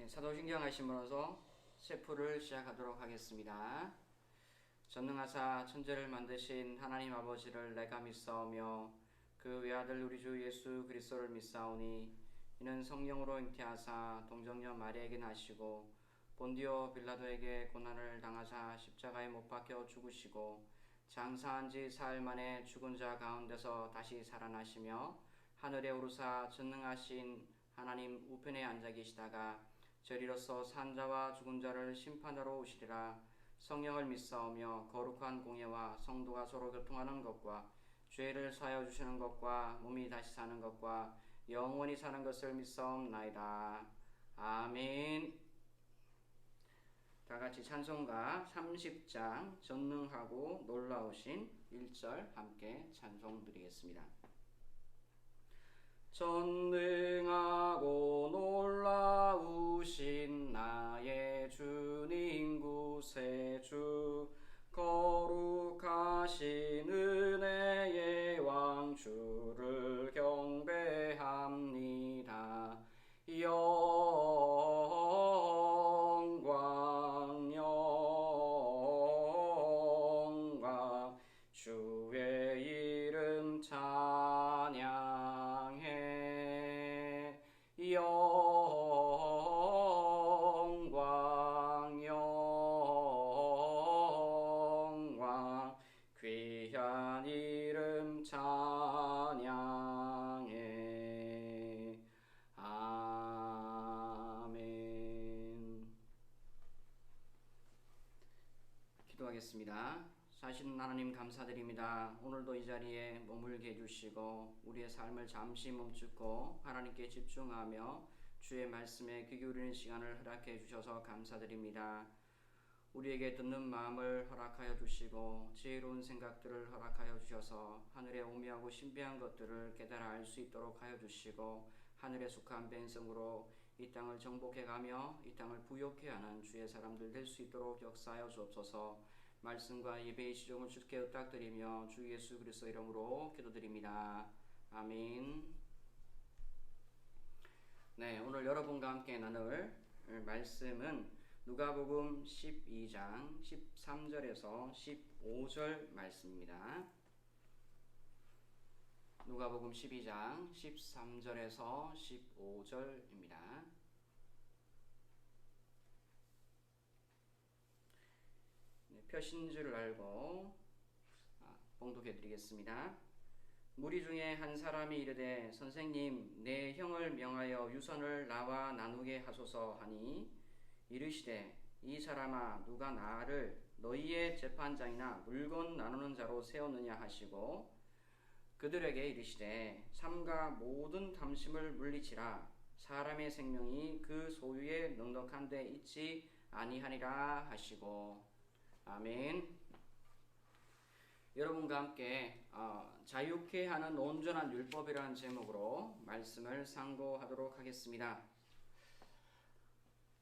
사도신경 하심으로써 세풀을 시작하도록 하겠습니다. 전능하사 천지를 만드신 하나님 아버지를 내가 믿사오며 그 외아들 우리 주 예수 그리스도를 믿사오니 이는 성령으로 잉태하사 동정녀 마리아에게 나시고 본디오 빌라도에게 고난을 당하사 십자가에 못 박혀 죽으시고 장사한 지 사흘 만에 죽은 자 가운데서 다시 살아나시며 하늘에 오르사 전능하신 하나님 우편에 앉아 계시다가 저리로서 산 자와 죽은 자를 심판하러 오시리라. 성령을 믿사오며 거룩한 공예와 성도가 서로 교통하는 것과 죄를 사하여 주시는 것과 몸이 다시 사는 것과 영원히 사는 것을 믿사옵나이다. 아멘. 다같이 찬송가 30장 전능하고 놀라우신 1절 함께 찬송 드리겠습니다. 전능하고 놀라우신 나의 주님 구세주 거룩하신 은혜의 왕 주를 경배합니다. 영광 영광 주의 이름 찬양해. 영광 영광 귀한 이름 찬양해. 아멘. 기도하겠습니다. 사실은 하나님 감사드립니다. 오늘도 이 자리에 머물게 해주시고 우리의 삶을 잠시 멈추고 하나님께 집중하며 주의 말씀에 귀 기울이는 시간을 허락해 주셔서 감사드립니다. 우리에게 듣는 마음을 허락하여 주시고 지혜로운 생각들을 허락하여 주셔서 하늘의 오묘하고 신비한 것들을 깨달아 알 수 있도록 하여 주시고 하늘에 속한 벤성으로 이 땅을 정복해가며 이 땅을 부욕해 하는 주의 사람들 될 수 있도록 역사하여 주옵소서. 말씀과 예배의 시종을 주께 의탁드리며 주 예수 그리스도 이름으로 기도드립니다. 아멘. 네, 오늘 여러분과 함께 나눌 말씀은 누가복음 12장 13절에서 15절 말씀입니다. 누가복음 12장 13절에서 15절입니다. 표신 줄 알고 봉독해 드리겠습니다. 무리 중에 한 사람이 이르되 선생님 내 형을 명하여 유선을 나와 나누게 하소서 하니 이르시되 이 사람아 누가 나를 너희의 재판장이나 물건 나누는 자로 세웠느냐 하시고 그들에게 이르시되 삼가 모든 탐심을 물리치라. 사람의 생명이 그 소유에 넉넉한 데 있지 아니하니라 하시고. 아멘. 여러분과 함께 자유케 하는 온전한 율법이라는 제목으로 말씀을 상고하도록 하겠습니다.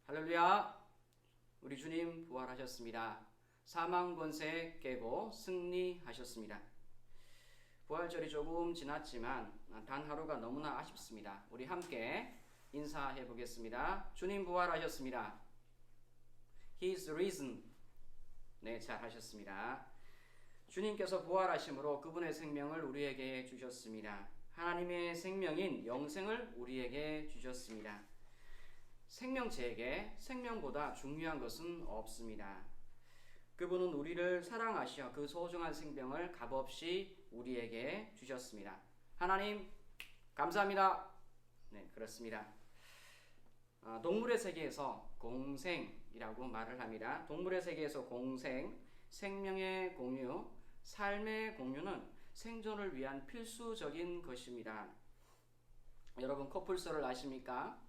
할렐루야. 우리 주님 부활하셨습니다. 사망 권세 깨고 승리하셨습니다. 부활절이 조금 지났지만 단 하루가 너무나 아쉽습니다. 우리 함께 인사해 보겠습니다. 주님 부활하셨습니다. He's risen. 네, 잘 하셨습니다. 주님께서 부활하심으로 그분의 생명을 우리에게 주셨습니다. 하나님의 생명인 영생을 우리에게 주셨습니다. 생명체에게 생명보다 중요한 것은 없습니다. 그분은 우리를 사랑하시어 그 소중한 생명을 값없이 우리에게 주셨습니다. 하나님 감사합니다. 네, 그렇습니다. 동물의 세계에서 공생이라고 말을 합니다. 동물의 세계에서 공생, 생명의 공유, 삶의 공유는 생존을 위한 필수적인 것입니다. 여러분 코뿔소를 아십니까?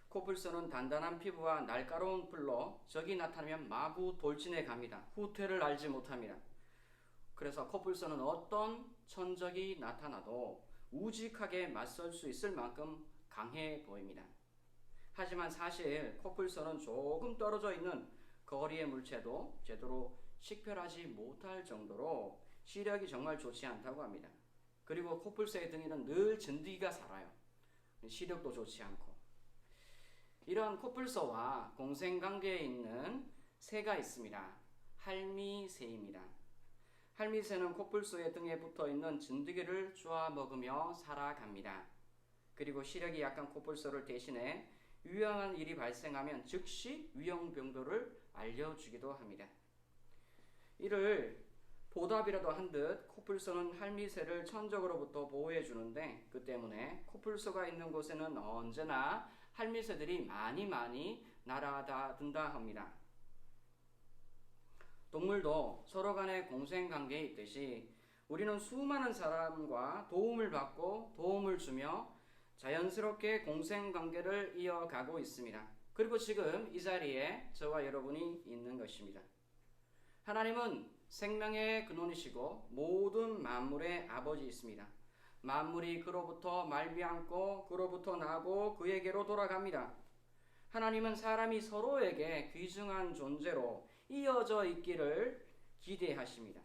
코뿔소는 단단한 피부와 날카로운 뿔로 적이 나타나면 마구 돌진해 갑니다. 후퇴를 알지 못합니다. 그래서 코뿔소는 어떤 천적이 나타나도 우직하게 맞설 수 있을 만큼 강해 보입니다. 하지만 사실 코뿔소는 조금 떨어져 있는 거리의 물체도 제대로 식별하지 못할 정도로 시력이 정말 좋지 않다고 합니다. 그리고 코뿔소의 등에는 늘 진드기가 살아요. 시력도 좋지 않고. 이런 코뿔소와 공생관계에 있는 새가 있습니다. 할미새입니다. 할미새는 코뿔소의 등에 붙어있는 진드기를 쪼아 먹으며 살아갑니다. 그리고 시력이 약한 코뿔소를 대신해 위험한 일이 발생하면 즉시 위험병도를 알려주기도 합니다. 이를 보답이라도 한 듯 코뿔소는 할미새를 천적으로부터 보호해 주는데, 그 때문에 코뿔소가 있는 곳에는 언제나 할미새들이 많이 날아다든다 합니다. 동물도 서로 간의 공생관계에 있듯이 우리는 수많은 사람과 도움을 받고 도움을 주며 자연스럽게 공생관계를 이어가고 있습니다. 그리고 지금 이 자리에 저와 여러분이 있는 것입니다. 하나님은 생명의 근원이시고 모든 만물의 아버지이십니다. 만물이 그로부터 말미암고 그로부터 나고 그에게로 돌아갑니다. 하나님은 사람이 서로에게 귀중한 존재로 이어져 있기를 기대하십니다.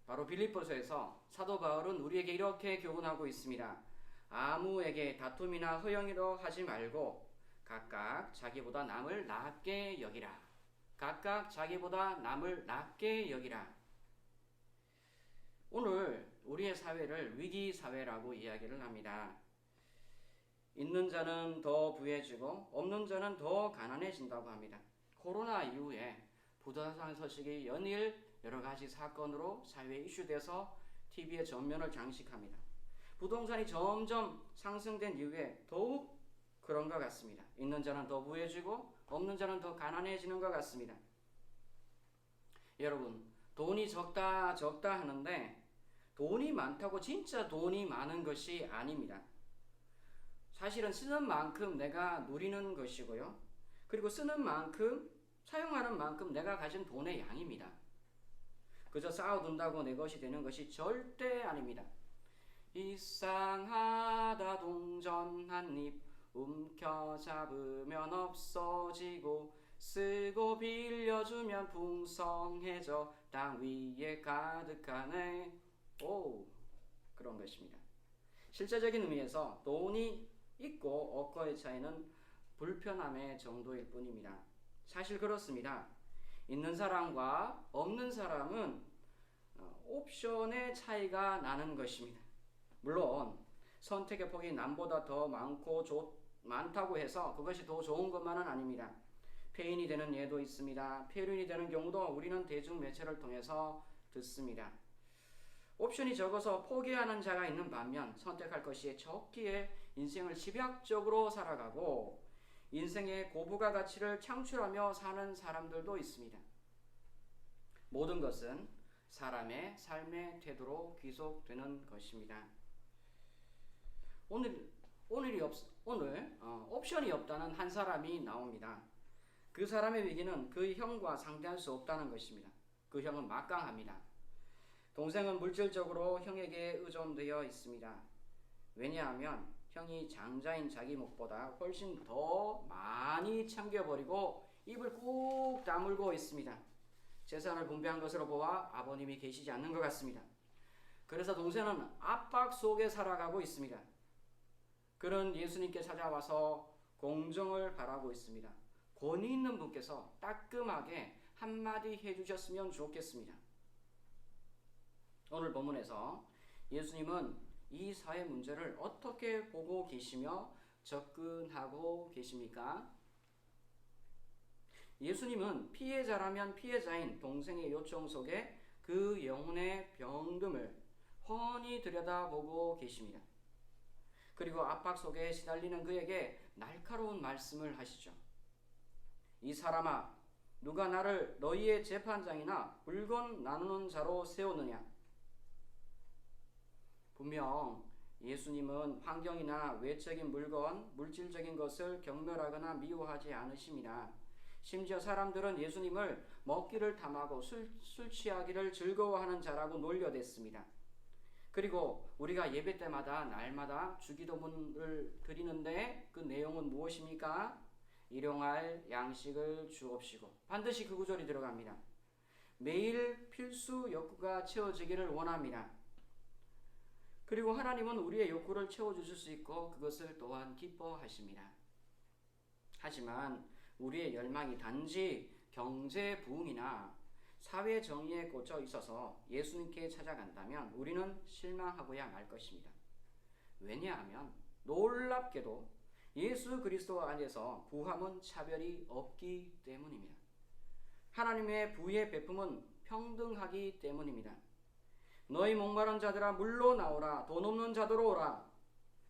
바로 빌립보서에서 사도 바울은 우리에게 이렇게 교훈하고 있습니다. 아무에게 다툼이나 허영이로 하지 말고 각각 자기보다 남을 낮게 여기라. 각각 자기보다 남을 낮게 여기라. 오늘 우리의 사회를 위기 사회라고 이야기를 합니다. 있는 자는 더 부해지고 없는 자는 더 가난해진다고 합니다. 코로나 이후에 부동산 소식이 연일 여러 가지 사건으로 사회에 이슈돼서 TV의 전면을 장식합니다. 부동산이 점점 상승된 이후에 더욱 그런 것 같습니다. 있는 자는 더 부해지고 없는 자는 더 가난해지는 것 같습니다. 여러분, 돈이 적다 하는데 돈이 많다고 진짜 돈이 많은 것이 아닙니다. 사실은 쓰는 만큼 내가 누리는 것이고요. 그리고 쓰는 만큼, 사용하는 만큼 내가 가진 돈의 양입니다. 그저 쌓아둔다고 내 것이 되는 것이 절대 아닙니다. 이상하다 동전 한 입 움켜잡으면 없어지고 쓰고 빌려주면 풍성해져 땅 위에 가득하네. 그런 것입니다. 실제적인 의미에서 돈이 있고 없고의 차이는 불편함의 정도일 뿐입니다. 사실 그렇습니다. 있는 사람과 없는 사람은 옵션의 차이가 나는 것입니다. 물론 선택의 폭이 남보다 더 많다고 해서 그것이 더 좋은 것만은 아닙니다. 폐인이 되는 예도 있습니다. 폐륜이 되는 경우도 우리는 대중매체를 통해서 듣습니다. 옵션이 적어서 포기하는 자가 있는 반면 선택할 것이 적기에 인생을 집약적으로 살아가고 인생의 고부가 가치를 창출하며 사는 사람들도 있습니다. 모든 것은 사람의 삶의 태도로 귀속되는 것입니다. 오늘 옵션이 없다는 한 사람이 나옵니다. 그 사람의 위기는 그 형과 상대할 수 없다는 것입니다. 그 형은 막강합니다. 동생은 물질적으로 형에게 의존되어 있습니다. 왜냐하면 형이 장자인 자기 목보다 훨씬 더 많이 챙겨버리고 입을 꾹 다물고 있습니다. 재산을 분배한 것으로 보아 아버님이 계시지 않는 것 같습니다. 그래서 동생은 압박 속에 살아가고 있습니다. 그는 예수님께 찾아와서 공정을 바라고 있습니다. 권위 있는 분께서 따끔하게 한마디 해주셨으면 좋겠습니다. 오늘 본문에서 예수님은 이 사회 문제를 어떻게 보고 계시며 접근하고 계십니까? 예수님은 피해자라면 피해자인 동생의 요청 속에 그 영혼의 병듦을 훤히 들여다보고 계십니다. 그리고 압박 속에 시달리는 그에게 날카로운 말씀을 하시죠. 이 사람아, 누가 나를 너희의 재판장이나 물건 나누는 자로 세우느냐? 분명 예수님은 환경이나 외적인 물건, 물질적인 것을 경멸하거나 미워하지 않으십니다. 심지어 사람들은 예수님을 먹기를 탐하고 술 취하기를 즐거워하는 자라고 놀려댔습니다. 그리고 우리가 예배 때마다 날마다 주기도문을 드리는데 그 내용은 무엇입니까? 일용할 양식을 주옵시고, 반드시 그 구절이 들어갑니다. 매일 필수 욕구가 채워지기를 원합니다. 그리고 하나님은 우리의 욕구를 채워주실 수 있고 그것을 또한 기뻐하십니다. 하지만 우리의 열망이 단지 경제 부흥이나 사회 정의에 꽂혀 있어서 예수님께 찾아간다면 우리는 실망하고야 말 것입니다. 왜냐하면 놀랍게도 예수 그리스도 안에서 구함은 차별이 없기 때문입니다. 하나님의 부의 베품은 평등하기 때문입니다. 너희 목마른 자들아 물로 나오라. 돈 없는 자들아 오라.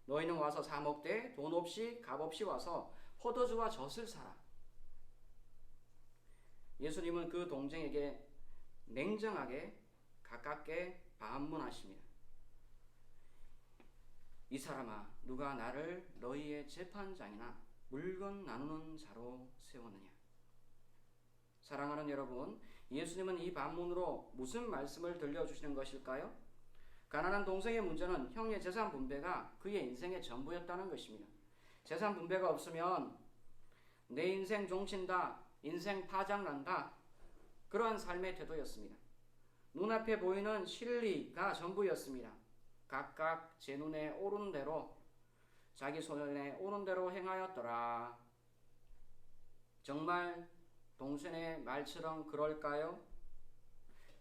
너희는 와서 사 먹되 돈 없이 값 없이 와서 포도주와 젖을 사라. 예수님은 그 동생에게 냉정하게 가깝게 반문하십니다. 이 사람아, 누가 나를 너희의 재판장이나 물건 나누는 자로 세웠느냐? 사랑하는 여러분, 예수님은 이 반문으로 무슨 말씀을 들려주시는 것일까요? 가난한 동생의 문제는 형의 재산 분배가 그의 인생의 전부였다는 것입니다. 재산 분배가 없으면 내 인생 종친다, 인생 파장난다, 그러한 삶의 태도였습니다. 눈앞에 보이는 실리가 전부였습니다. 각각 제 눈에 오른 대로, 자기 손에 오른 대로 행하였더라. 정말 동생의 말처럼 그럴까요?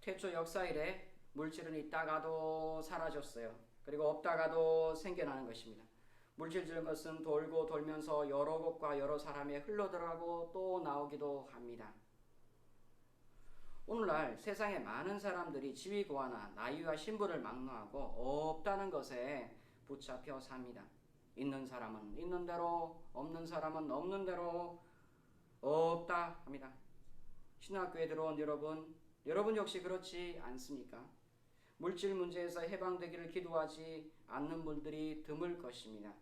태초 역사 이래 물질은 있다가도 사라졌어요. 그리고 없다가도 생겨나는 것입니다. 물질적인 것은 돌고 돌면서 여러 곳과 여러 사람에 흘러들어가고 또 나오기도 합니다. 오늘날 세상에 많은 사람들이 지위고하나 나이와 신분을 막론하고 없다는 것에 붙잡혀 삽니다. 있는 사람은 있는 대로, 없는 사람은 없는 대로 없다 합니다. 신학교에 들어온 여러분 역시 그렇지 않습니까? 물질 문제에서 해방되기를 기도하지 않는 분들이 드물 것입니다.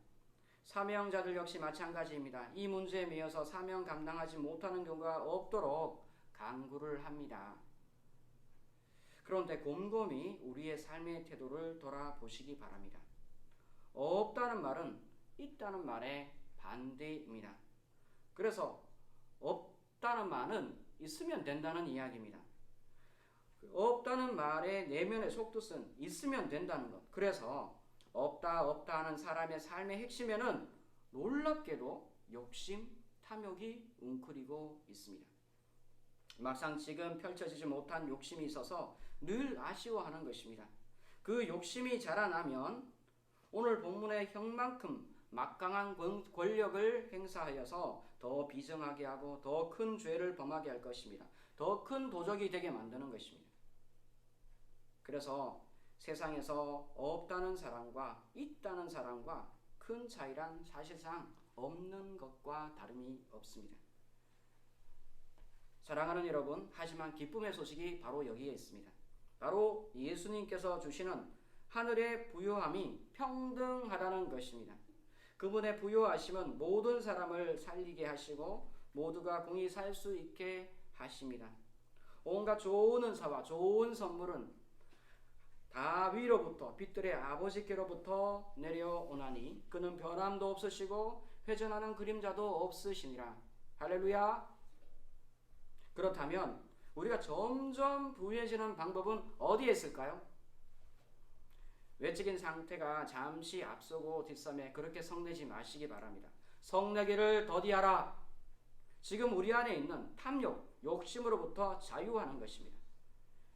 사명자들 역시 마찬가지입니다. 이 문제에 매여서 사명 감당하지 못하는 경우가 없도록 간구를 합니다. 그런데 곰곰이 우리의 삶의 태도를 돌아보시기 바랍니다. 없다는 말은 있다는 말의 반대입니다. 그래서 없다는 말은 있으면 된다는 이야기입니다. 없다는 말의 내면의 속뜻은 있으면 된다는 것. 그래서 없다 하는 사람의 삶의 핵심에는 놀랍게도 욕심, 탐욕이 웅크리고 있습니다. 막상 지금 펼쳐지지 못한 욕심이 있어서 늘 아쉬워하는 것입니다. 그 욕심이 자라나면 오늘 본문의 형만큼 막강한 권력을 행사하여서 더 비정하게 하고 더 큰 죄를 범하게 할 것입니다. 더 큰 도적이 되게 만드는 것입니다. 그래서 세상에서 없다는 사람과 있다는 사람과 큰 차이란 사실상 없는 것과 다름이 없습니다. 사랑하는 여러분, 하지만 기쁨의 소식이 바로 여기에 있습니다. 바로 예수님께서 주시는 하늘의 부요함이 평등하다는 것입니다. 그분의 부요하심은 모든 사람을 살리게 하시고 모두가 공히 살 수 있게 하십니다. 온갖 좋은 은사와 좋은 선물은 다 위로부터 빛들의 아버지께로부터 내려오나니 그는 변함도 없으시고 회전하는 그림자도 없으시니라. 할렐루야. 그렇다면 우리가 점점 부유해지는 방법은 어디에 있을까요? 외적인 상태가 잠시 앞서고 뒷섬에 그렇게 성내지 마시기 바랍니다. 성내기를 더디하라. 지금 우리 안에 있는 탐욕, 욕심으로부터 자유하는 것입니다.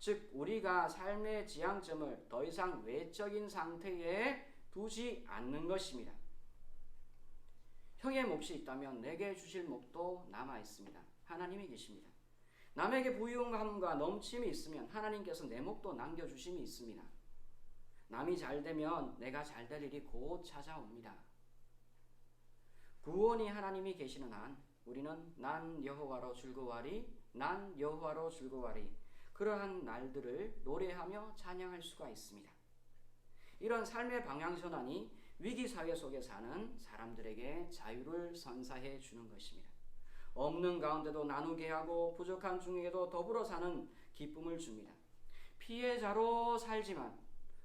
즉 우리가 삶의 지향점을 더 이상 외적인 상태에 두지 않는 것입니다. 형의 몫이 있다면 내게 주실 몫도 남아 있습니다. 하나님이 계십니다. 남에게 부유함과 넘침이 있으면 하나님께서 내 몫도 남겨주심이 있습니다. 남이 잘되면 내가 잘될 일이 곧 찾아옵니다. 구원이 하나님이 계시는 한 우리는 난 여호와로 즐거워하리, 난 여호와로 즐거워하리, 그러한 날들을 노래하며 찬양할 수가 있습니다. 이런 삶의 방향전환이 위기사회 속에 사는 사람들에게 자유를 선사해 주는 것입니다. 없는 가운데도 나누게 하고 부족한 중에도 더불어 사는 기쁨을 줍니다. 피해자로 살지만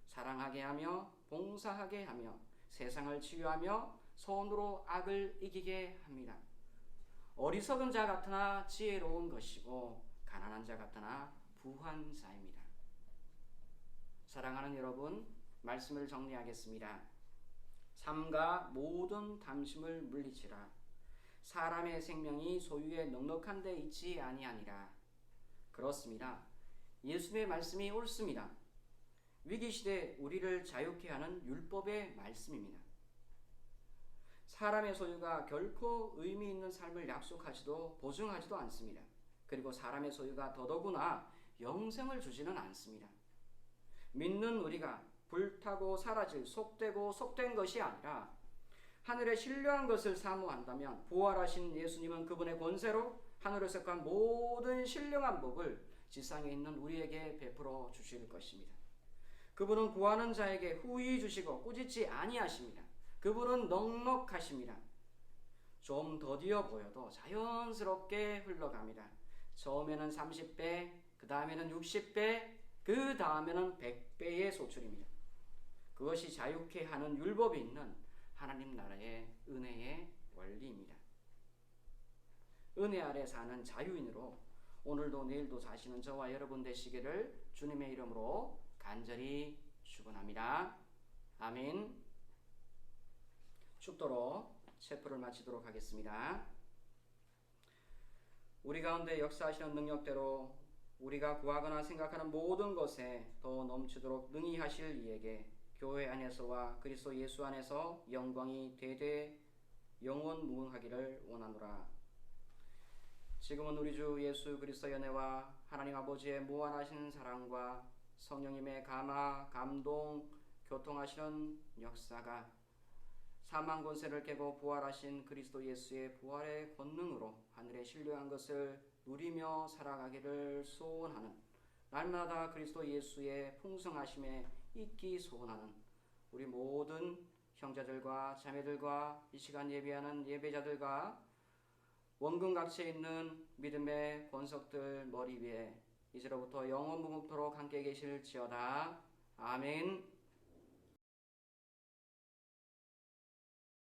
사랑하게 하며 봉사하게 하며 세상을 치유하며 손으로 악을 이기게 합니다. 어리석은 자 같으나 지혜로운 것이고 가난한 자 같으나 부한 자입니다. 사랑하는 여러분, 말씀을 정리하겠습니다. 삼가 모든 탐심을 물리치라. 사람의 생명이 소유에 넉넉한 데 있지 아니하니라. 그렇습니다. 예수님의 말씀이 옳습니다. 위기시대 우리를 자유케 하는 율법의 말씀입니다. 사람의 소유가 결코 의미 있는 삶을 약속하지도 보증하지도 않습니다. 그리고 사람의 소유가 더더구나 영생을 주지는 않습니다. 믿는 우리가 불타고 사라질 속되고 속된 것이 아니라 하늘에 신령한 것을 사모한다면 부활하신 예수님은 그분의 권세로 하늘에서 간 모든 신령한 복을 지상에 있는 우리에게 베풀어 주실 것입니다. 그분은 구하는 자에게 후히 주시고 꾸짖지 아니하십니다. 그분은 넉넉하십니다. 좀 더디어 보여도 자연스럽게 흘러갑니다. 처음에는 30배, 그 다음에는 60배, 그 다음에는 100배의 소출입니다. 그것이 자유케 하는 율법이 있는 하나님 나라의 은혜의 원리입니다. 은혜 아래 사는 자유인으로 오늘도 내일도 사시는 저와 여러분 되시기를 주님의 이름으로 간절히 축원합니다. 아멘. 축도로 체프를 마치도록 하겠습니다. 우리 가운데 역사하시는 능력대로 우리가 구하거나 생각하는 모든 것에 더 넘치도록 능히 하실 이에게 교회 안에서와 그리스도 예수 안에서 영광이 대대 영원무궁하기를 원하노라. 지금은 우리 주 예수 그리스도의 은혜와 하나님 아버지의 무한하신 사랑과 성령님의 감화, 감동, 교통하시는 역사가 사망 권세를 깨고 부활하신 그리스도 예수의 부활의 권능으로 하늘의 신령한 것을 누리며 살아가기를 소원하는, 날마다 그리스도 예수의 풍성하심에 있기 소원하는 우리 모든 형제들과 자매들과 이 시간 예배하는 예배자들과 원근각지에 있는 믿음의 권석들 머리 위에 이제로부터 영원무궁토록 함께 계실지어다. 아멘.